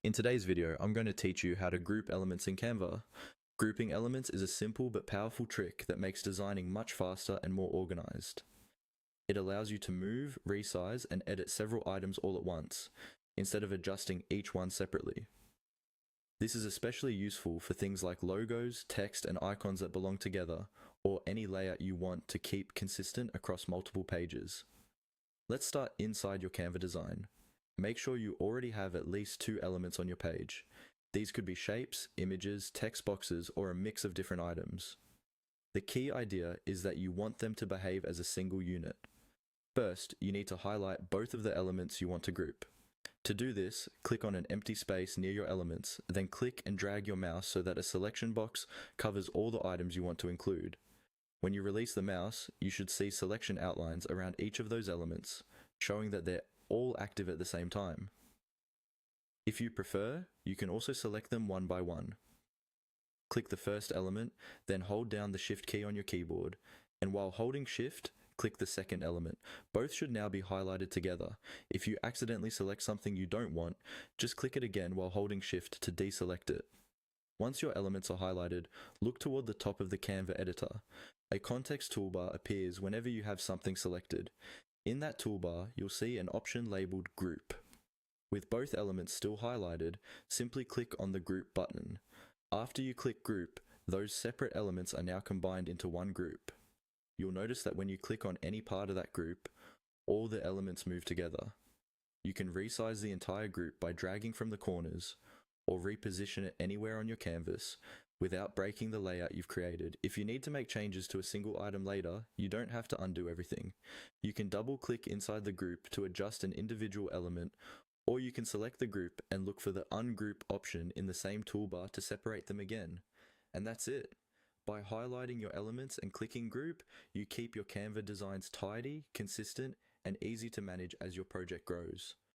In today's video, I'm going to teach you how to group elements in Canva. Grouping elements is a simple but powerful trick that makes designing much faster and more organized. It allows you to move, resize, and edit several items all at once, instead of adjusting each one separately. This is especially useful for things like logos, text, and icons that belong together, or any layout you want to keep consistent across multiple pages. Let's start inside your Canva design. Make sure you already have at least two elements on your page. These could be shapes, images, text boxes, or a mix of different items. The key idea is that you want them to behave as a single unit. First, you need to highlight both of the elements you want to group. To do this, click on an empty space near your elements, then click and drag your mouse so that a selection box covers all the items you want to include. When you release the mouse, you should see selection outlines around each of those elements, showing that they're all active at the same time. If you prefer, you can also select them one by one. Click the first element, then hold down the Shift key on your keyboard, and while holding Shift, click the second element. Both should now be highlighted together. If you accidentally select something you don't want, just click it again while holding Shift to deselect it. Once your elements are highlighted, look toward the top of the Canva editor. A context toolbar appears whenever you have something selected. In that toolbar, you'll see an option labeled Group. With both elements still highlighted, simply click on the Group button. After you click Group, those separate elements are now combined into one group. You'll notice that when you click on any part of that group, all the elements move together. You can resize the entire group by dragging from the corners, or reposition it anywhere on your canvas without breaking the layout you've created. If you need to make changes to a single item later, you don't have to undo everything. You can double-click inside the group to adjust an individual element, or you can select the group and look for the Ungroup option in the same toolbar to separate them again. And that's it. By highlighting your elements and clicking Group, you keep your Canva designs tidy, consistent, and easy to manage as your project grows.